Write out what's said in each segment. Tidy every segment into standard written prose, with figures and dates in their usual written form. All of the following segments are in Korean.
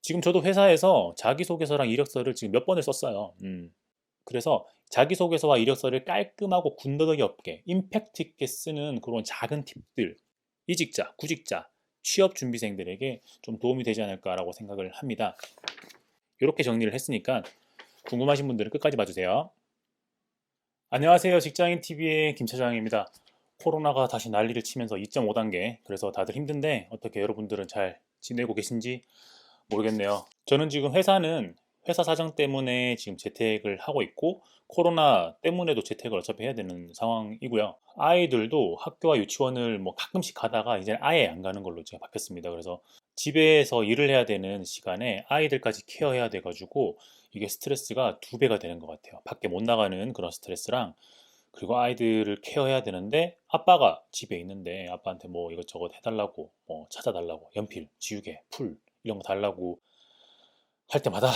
지금 저도 회사에서 자기소개서랑 이력서를 지금 몇 번을 썼어요. 그래서 자기소개서와 이력서를 깔끔하고 군더더기 없게 임팩트 있게 쓰는 그런 작은 팁들, 이직자, 구직자, 취업 준비생들에게 좀 도움이 되지 않을까라고 생각을 합니다. 이렇게 정리를 했으니까 궁금하신 분들은 끝까지 봐주세요. 안녕하세요. 직장인TV의 김 차장입니다. 코로나가 다시 난리를 치면서 2.5단계, 그래서 다들 힘든데 어떻게 여러분들은 잘 지내고 계신지 모르겠네요. 저는 지금 회사 사정 때문에 지금 재택을 하고 있고, 코로나 때문에도 재택을 어차피 해야 되는 상황이고요. 아이들도 학교와 유치원을 뭐 가끔씩 가다가 이제 아예 안 가는 걸로 제가 바뀌었습니다. 그래서 집에서 일을 해야 되는 시간에 아이들까지 케어해야 돼가지고 이게 스트레스가 두 배가 되는 것 같아요. 밖에 못 나가는 그런 스트레스랑, 그리고 아이들을 케어해야 되는데 아빠가 집에 있는데 아빠한테 뭐 이것저것 해달라고, 뭐 찾아달라고, 연필, 지우개, 풀 이런 거 달라고 할 때마다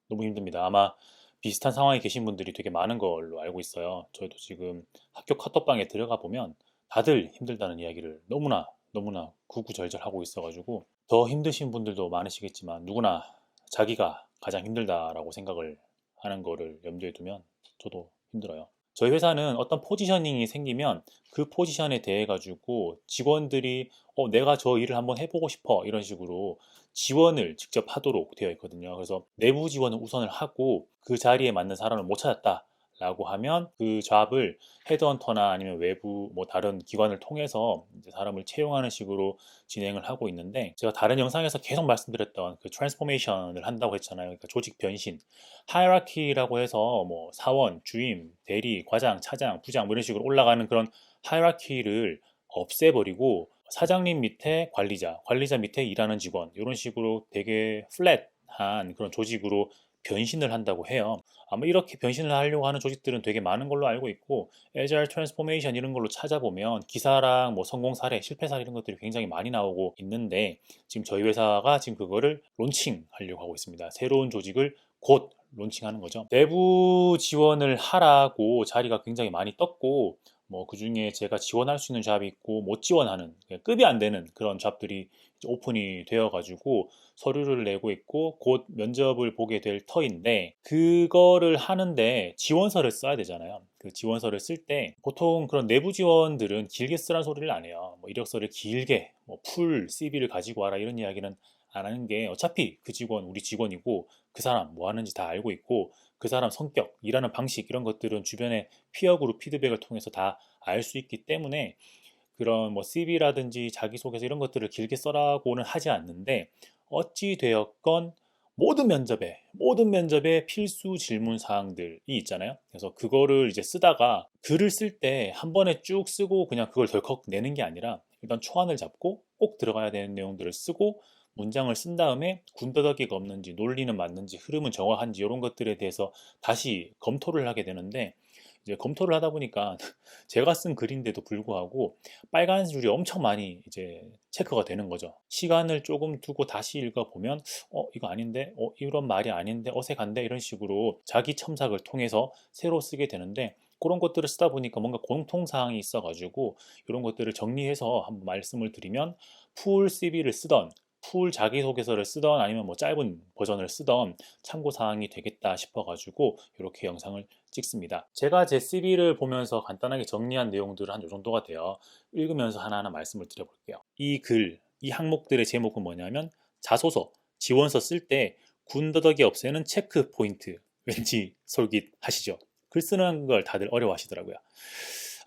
너무 힘듭니다. 아마 비슷한 상황에 계신 분들이 되게 많은 걸로 알고 있어요. 저희도 지금 학교 카톡방에 들어가 보면 다들 힘들다는 이야기를 너무나 너무나 구구절절 하고 있어가지고, 더 힘드신 분들도 많으시겠지만 누구나 자기가 가장 힘들다라고 생각을 하는 거를 염두에 두면 저도 힘들어요. 저희 회사는 어떤 포지셔닝이 생기면 그 포지션에 대해 가지고 직원들이 내가 저 일을 한번 해보고 싶어 이런 식으로 지원을 직접 하도록 되어 있거든요. 그래서 내부 지원을 우선을 하고 그 자리에 맞는 사람을 못 찾았다 라고 하면 그 잡을 헤드헌터나 아니면 외부 뭐 다른 기관을 통해서 이제 사람을 채용하는 식으로 진행을 하고 있는데, 제가 다른 영상에서 계속 말씀드렸던 그 트랜스포메이션을 한다고 했잖아요. 그러니까 조직 변신, 하이라키라고 해서 뭐 사원, 주임, 대리, 과장, 차장, 부장 뭐 이런 식으로 올라가는 그런 하이라키를 없애버리고 사장님 밑에 관리자, 관리자 밑에 일하는 직원 이런 식으로 되게 플랫한 그런 조직으로 변신을 한다고 해요. 아마 이렇게 변신을 하려고 하는 조직들은 되게 많은 걸로 알고 있고, Agile Transformation 이런 걸로 찾아보면 기사랑 뭐 성공 사례, 실패 사례 이런 것들이 굉장히 많이 나오고 있는데, 지금 저희 회사가 지금 그거를 론칭하려고 하고 있습니다. 새로운 조직을 곧 론칭하는 거죠. 내부 지원을 하라고 자리가 굉장히 많이 떴고, 뭐 그중에 제가 지원할 수 있는 잡이 있고 못 지원하는 급이 안 되는 그런 잡들이 오픈이 되어 가지고 서류를 내고 있고 곧 면접을 보게 될 터인데, 그거를 하는데 지원서를 써야 되잖아요. 그 지원서를 쓸 때 보통 그런 내부 지원들은 길게 쓰란 소리를 안 해요. 뭐 이력서를 길게 뭐풀 CV를 가지고 와라 이런 이야기는 안 하는 게, 어차피 그 직원 우리 직원이고 그 사람 뭐 하는지 다 알고 있고 그 사람 성격, 일하는 방식 이런 것들은 주변에 피어 그룹 피드백을 통해서 다 알 수 있기 때문에 그런 뭐 CV라든지 자기소개서 이런 것들을 길게 써라고는 하지 않는데, 어찌 되었건 모든 면접에 필수 질문 사항들이 있잖아요. 그래서 그거를 이제 쓰다가 글을 쓸 때 한 번에 쭉 쓰고 그냥 그걸 덜컥 내는 게 아니라 일단 초안을 잡고 꼭 들어가야 되는 내용들을 쓰고 문장을 쓴 다음에 군더더기가 없는지, 논리는 맞는지, 흐름은 정확한지 이런 것들에 대해서 다시 검토를 하게 되는데, 이제 검토를 하다 보니까 제가 쓴 글인데도 불구하고 빨간 줄이 엄청 많이 이제 체크가 되는 거죠. 시간을 조금 두고 다시 읽어보면 이거 아닌데, 이런 말이 아닌데, 어색한데 이런 식으로 자기 첨삭을 통해서 새로 쓰게 되는데, 그런 것들을 쓰다 보니까 뭔가 공통사항이 있어가지고 이런 것들을 정리해서 한번 말씀을 드리면, 풀 CV를 쓰던 풀 자기소개서를 쓰던 아니면 뭐 짧은 버전을 쓰던 참고사항이 되겠다 싶어가지고 이렇게 영상을 찍습니다. 제가 제 CV를 보면서 간단하게 정리한 내용들은 한 이 정도가 돼요. 읽으면서 하나하나 말씀을 드려볼게요. 이 항목들의 제목은 뭐냐면 자소서, 지원서 쓸 때 군더더기 없애는 체크 포인트. 왠지 솔깃하시죠? 글 쓰는 걸 다들 어려워하시더라고요.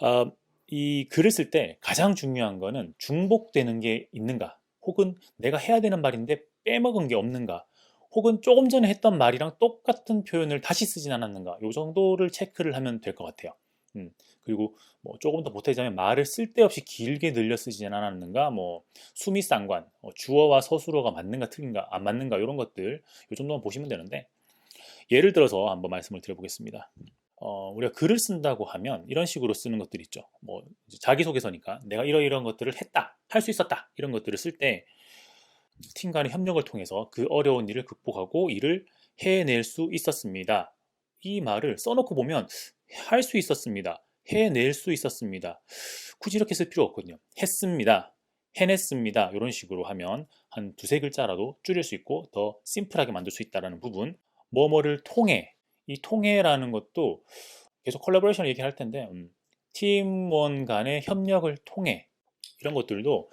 어, 이 글을 쓸 때 가장 중요한 거는 중복되는 게 있는가, 혹은 내가 해야 되는 말인데 빼먹은 게 없는가, 혹은 조금 전에 했던 말이랑 똑같은 표현을 다시 쓰진 않았는가, 요 정도를 체크를 하면 될 것 같아요. 그리고 뭐 조금 더 보태자면 말을 쓸데없이 길게 늘려 쓰진 않았는가, 뭐 수미 쌍관, 주어와 서술어가 맞는가 틀린가 안 맞는가 이런 것들 요 정도만 보시면 되는데, 예를 들어서 한번 말씀을 드려보겠습니다. 우리가 글을 쓴다고 하면 이런 식으로 쓰는 것들 있죠. 뭐 자기소개서니까 내가 이러이러한 것들을 했다, 할 수 있었다 이런 것들을 쓸 때 팀 간의 협력을 통해서 그 어려운 일을 극복하고 일을 해낼 수 있었습니다. 이 말을 써놓고 보면 할 수 있었습니다, 해낼 수 있었습니다, 굳이 이렇게 쓸 필요 없거든요. 했습니다, 해냈습니다. 이런 식으로 하면 한 두세 글자라도 줄일 수 있고 더 심플하게 만들 수 있다는 부분. 뭐뭐를 통해. 이 통해라는 것도 계속 컬래버레이션 얘기할 텐데 팀원 간의 협력을 통해 이런 것들도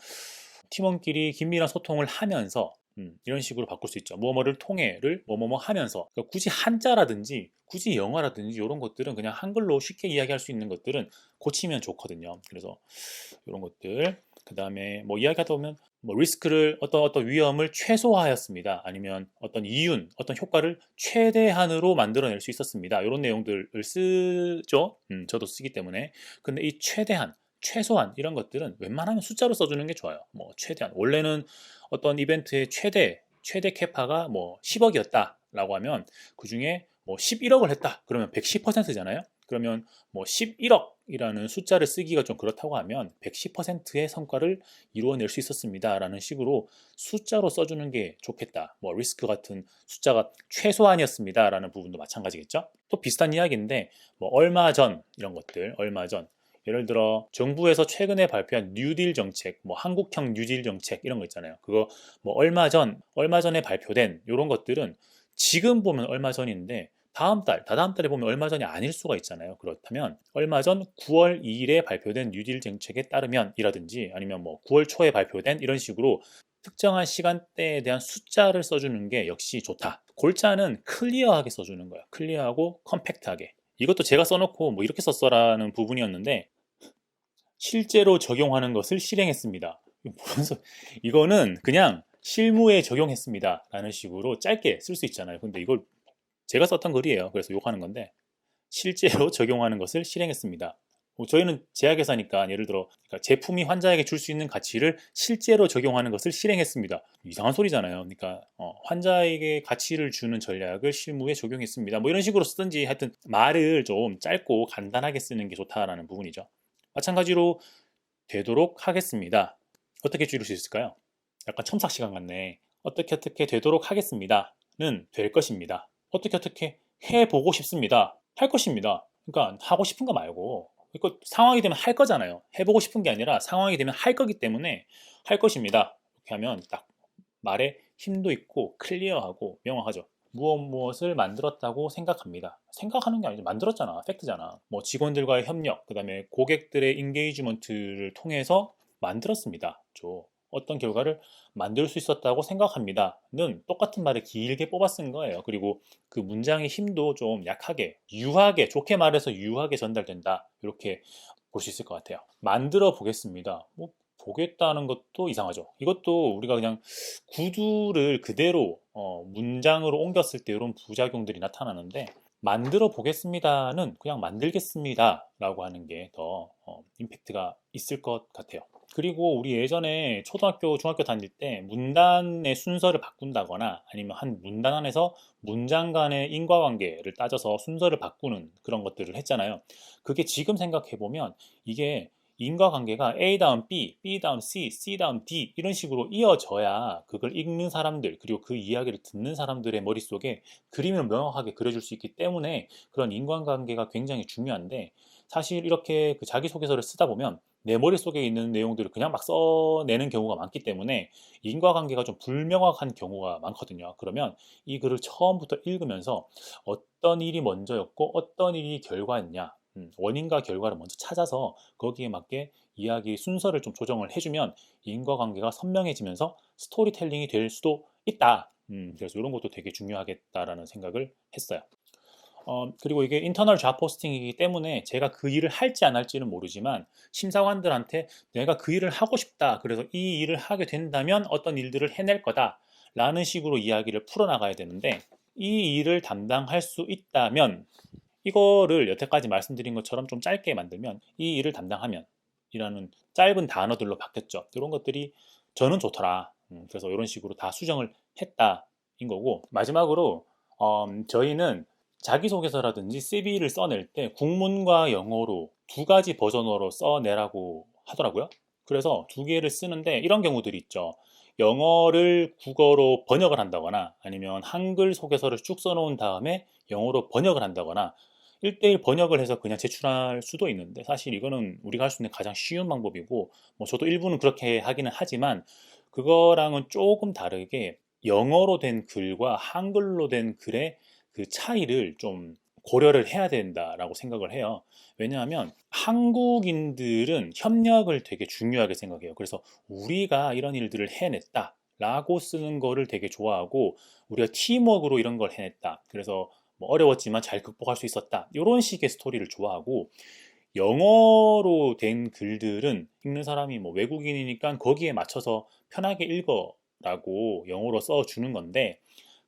팀원끼리 긴밀한 소통을 하면서 이런 식으로 바꿀 수 있죠. 뭐뭐를 통해를 뭐뭐뭐 하면서 그러니까 굳이 한자라든지 굳이 영어라든지 이런 것들은 그냥 한글로 쉽게 이야기할 수 있는 것들은 고치면 좋거든요. 그래서 이런 것들 그 다음에 뭐 이야기하다 보면 뭐 리스크를 어떤 위험을 최소화하였습니다. 아니면 어떤 이윤, 어떤 효과를 최대한으로 만들어낼 수 있었습니다. 이런 내용들을 쓰죠. 저도 쓰기 때문에. 근데 이 최대한, 최소한 이런 것들은 웬만하면 숫자로 써주는 게 좋아요. 뭐 최대한 원래는 어떤 이벤트의 최대 캐파가 뭐 10억이었다라고 하면 그 중에 뭐 11억을 했다. 그러면 110%잖아요. 그러면 뭐 11억이라는 숫자를 쓰기가 좀 그렇다고 하면 110%의 성과를 이루어낼 수 있었습니다라는 식으로 숫자로 써주는 게 좋겠다. 뭐 리스크 같은 숫자가 최소한이었습니다라는 부분도 마찬가지겠죠. 또 비슷한 이야기인데 뭐 얼마 전 이런 것들 얼마 전 예를 들어 정부에서 최근에 발표한 뉴딜 정책, 뭐 한국형 뉴딜 정책 이런 거 있잖아요. 그거 뭐 얼마 전에 발표된 이런 것들은 지금 보면 얼마 전인데 다다음 달에 보면 얼마 전이 아닐 수가 있잖아요. 그렇다면 얼마 전 9월 2일에 발표된 뉴딜 정책에 따르면 이라든지 아니면 뭐 9월 초에 발표된 이런 식으로 특정한 시간대에 대한 숫자를 써주는 게 역시 좋다. 골자는 클리어하게 써주는 거야. 클리어하고 컴팩트하게. 이것도 제가 써놓고 뭐 이렇게 썼어라는 부분이었는데 실제로 적용하는 것을 실행했습니다. 이거는 그냥 실무에 적용했습니다. 라는 식으로 짧게 쓸 수 있잖아요. 근데 이걸 제가 썼던 글이에요. 그래서 욕하는 건데 실제로 적용하는 것을 실행했습니다. 저희는 제약회사니까 예를 들어 그러니까 제품이 환자에게 줄 수 있는 가치를 실제로 적용하는 것을 실행했습니다. 이상한 소리잖아요. 그러니까 환자에게 가치를 주는 전략을 실무에 적용했습니다. 뭐 이런 식으로 쓰든지 하여튼 말을 좀 짧고 간단하게 쓰는 게 좋다라는 부분이죠. 마찬가지로 되도록 하겠습니다. 어떻게 줄일 수 있을까요? 약간 첨삭 시간 같네. 어떻게 되도록 하겠습니다는 될 것입니다. 어떻게 해보고 싶습니다. 할 것입니다. 그러니까 하고 싶은 거 말고 이거 상황이 되면 할 거잖아요. 해보고 싶은 게 아니라 상황이 되면 할 거기 때문에 할 것입니다. 이렇게 하면 딱 말에 힘도 있고 클리어하고 명확하죠. 무엇을 만들었다고 생각합니다. 생각하는 게 아니죠. 만들었잖아. 팩트잖아. 뭐 직원들과의 협력, 그 다음에 고객들의 인게이지먼트를 통해서 만들었습니다. 어떤 결과를 만들 수 있었다고 생각합니다.는 똑같은 말을 길게 뽑아 쓴 거예요. 그리고 그 문장의 힘도 좀 약하게, 유하게, 좋게 말해서 유하게 전달된다. 이렇게 볼 수 있을 것 같아요. 만들어 보겠습니다. 뭐 보겠다는 것도 이상하죠. 이것도 우리가 그냥 구두를 그대로 문장으로 옮겼을 때 이런 부작용들이 나타나는데 만들어 보겠습니다는 그냥 만들겠습니다 라고 하는 게 더 임팩트가 있을 것 같아요. 그리고 우리 예전에 초등학교, 중학교 다닐 때 문단의 순서를 바꾼다거나 아니면 한 문단 안에서 문장 간의 인과관계를 따져서 순서를 바꾸는 그런 것들을 했잖아요. 그게 지금 생각해보면 이게 인과관계가 A 다음 B, B 다음 C, C 다음 D 이런 식으로 이어져야 그걸 읽는 사람들 그리고 그 이야기를 듣는 사람들의 머릿속에 그림을 명확하게 그려줄 수 있기 때문에 그런 인과관계가 굉장히 중요한데 사실 이렇게 그 자기소개서를 쓰다 보면 내 머릿속에 있는 내용들을 그냥 막 써내는 경우가 많기 때문에 인과관계가 좀 불명확한 경우가 많거든요. 그러면 이 글을 처음부터 읽으면서 어떤 일이 먼저였고 어떤 일이 결과였냐 원인과 결과를 먼저 찾아서 거기에 맞게 이야기 순서를 좀 조정을 해주면 인과관계가 선명해지면서 스토리텔링이 될 수도 있다. 그래서 이런 것도 되게 중요하겠다라는 생각을 했어요. 그리고 이게 인터널 잡 포스팅이기 때문에 제가 그 일을 할지 안 할지는 모르지만 심사관들한테 내가 그 일을 하고 싶다. 그래서 이 일을 하게 된다면 어떤 일들을 해낼 거다. 라는 식으로 이야기를 풀어나가야 되는데 이 일을 담당할 수 있다면 이거를 여태까지 말씀드린 것처럼 좀 짧게 만들면 이 일을 담당하면 이라는 짧은 단어들로 바뀌었죠. 이런 것들이 저는 좋더라. 그래서 이런 식으로 다 수정을 했다인 거고 마지막으로 저희는 자기소개서라든지 CV를 써낼 때 국문과 영어로 두 가지 버전으로 써내라고 하더라고요. 그래서 두 개를 쓰는데 이런 경우들이 있죠. 영어를 국어로 번역을 한다거나 아니면 한글 소개서를 쭉 써놓은 다음에 영어로 번역을 한다거나 1대1 번역을 해서 그냥 제출할 수도 있는데 사실 이거는 우리가 할 수 있는 가장 쉬운 방법이고 뭐 저도 일부는 그렇게 하기는 하지만 그거랑은 조금 다르게 영어로 된 글과 한글로 된 글의 그 차이를 좀 고려를 해야 된다라고 생각을 해요. 왜냐하면 한국인들은 협력을 되게 중요하게 생각해요. 그래서 우리가 이런 일들을 해냈다. 라고 쓰는 거를 되게 좋아하고 우리가 팀워크로 이런 걸 해냈다. 그래서 뭐 어려웠지만 잘 극복할 수 있었다. 이런 식의 스토리를 좋아하고 영어로 된 글들은 읽는 사람이 뭐 외국인이니까 거기에 맞춰서 편하게 읽어라고 영어로 써주는 건데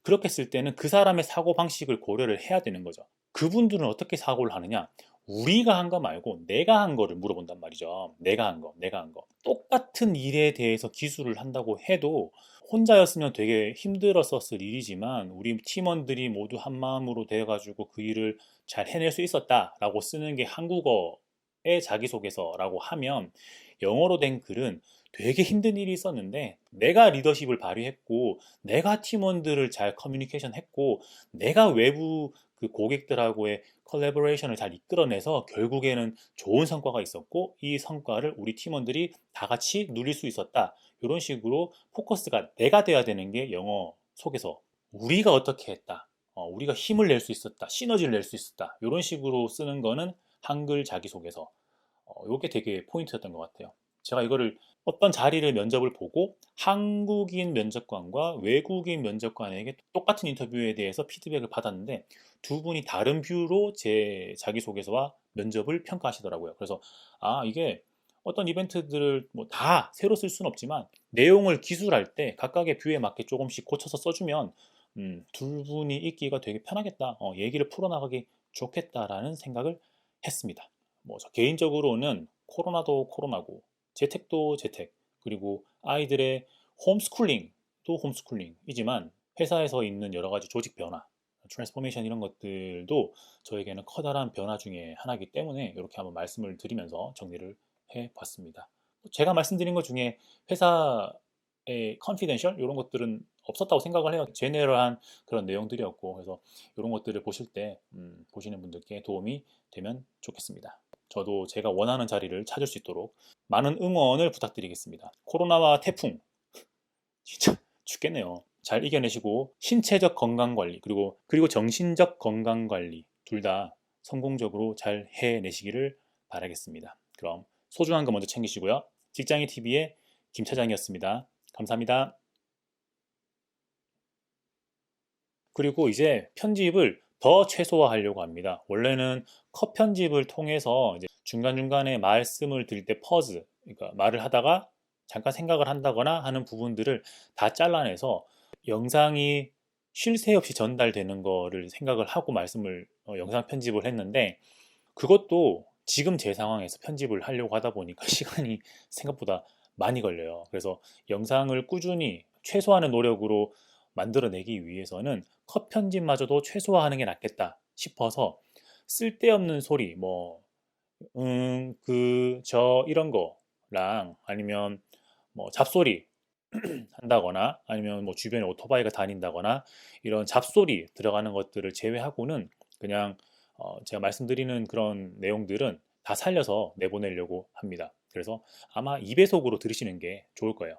그렇게 쓸 때는 그 사람의 사고 방식을 고려를 해야 되는 거죠. 그분들은 어떻게 사고를 하느냐? 우리가 한 거 말고 내가 한 거를 물어본단 말이죠. 내가 한 거, 내가 한 거. 똑같은 일에 대해서 기술을 한다고 해도 혼자였으면 되게 힘들었었을 일이지만 우리 팀원들이 모두 한 마음으로 돼가지고 그 일을 잘 해낼 수 있었다라고 쓰는 게 한국어의 자기소개서라고 하면 영어로 된 글은 되게 힘든 일이 있었는데 내가 리더십을 발휘했고 내가 팀원들을 잘 커뮤니케이션 했고 내가 외부 그 고객들하고의 컬래버레이션을 잘 이끌어내서 결국에는 좋은 성과가 있었고 이 성과를 우리 팀원들이 다 같이 누릴 수 있었다. 이런 식으로 포커스가 내가 돼야 되는 게 영어 속에서 우리가 어떻게 했다. 우리가 힘을 낼 수 있었다. 시너지를 낼 수 있었다. 이런 식으로 쓰는 거는 한글 자기소개서. 이게 되게 포인트였던 것 같아요. 제가 이거를 어떤 자리를 면접을 보고 한국인 면접관과 외국인 면접관에게 똑같은 인터뷰에 대해서 피드백을 받았는데 두 분이 다른 뷰로 제 자기소개서와 면접을 평가하시더라고요. 그래서 이게 어떤 이벤트들을 뭐 다 새로 쓸 수는 없지만 내용을 기술할 때 각각의 뷰에 맞게 조금씩 고쳐서 써주면 두 분이 읽기가 되게 편하겠다. 얘기를 풀어나가기 좋겠다라는 생각을 했습니다. 뭐 저 개인적으로는 코로나도 코로나고 재택도 재택 그리고 아이들의 홈스쿨링도 홈스쿨링이지만 회사에서 있는 여러 가지 조직 변화, 트랜스포메이션 이런 것들도 저에게는 커다란 변화 중에 하나이기 때문에 이렇게 한번 말씀을 드리면서 정리를 해봤습니다. 제가 말씀드린 것 중에 회사의 컨피덴셜 이런 것들은 없었다고 생각을 해요. 제네럴한 그런 내용들이었고 그래서 이런 것들을 보실 때 보시는 분들께 도움이 되면 좋겠습니다. 저도 제가 원하는 자리를 찾을 수 있도록 많은 응원을 부탁드리겠습니다. 코로나와 태풍 진짜 죽겠네요. 잘 이겨내시고 신체적 건강 관리 그리고 정신적 건강 관리 둘 다 성공적으로 잘 해내시기를 바라겠습니다. 그럼 소중한 거 먼저 챙기시고요. 직장인 TV의 김 차장이었습니다. 감사합니다. 그리고 이제 편집을 더 최소화하려고 합니다. 원래는 컷 편집을 통해서 이제 중간중간에 말씀을 드릴 때 퍼즈, 그러니까 말을 하다가 잠깐 생각을 한다거나 하는 부분들을 다 잘라내서 영상이 쉴 새 없이 전달되는 거를 생각을 하고 말씀을 영상 편집을 했는데 그것도 지금 제 상황에서 편집을 하려고 하다 보니까 시간이 생각보다 많이 걸려요. 그래서 영상을 꾸준히 최소한의 노력으로 만들어내기 위해서는 컷 편집마저도 최소화하는 게 낫겠다 싶어서 쓸데없는 소리, 뭐, 이런 거랑 아니면 뭐 잡소리 한다거나 아니면 뭐 주변에 오토바이가 다닌다거나 이런 잡소리 들어가는 것들을 제외하고는 그냥 제가 말씀드리는 그런 내용들은 다 살려서 내보내려고 합니다. 그래서 아마 2배속으로 들으시는 게 좋을 거예요.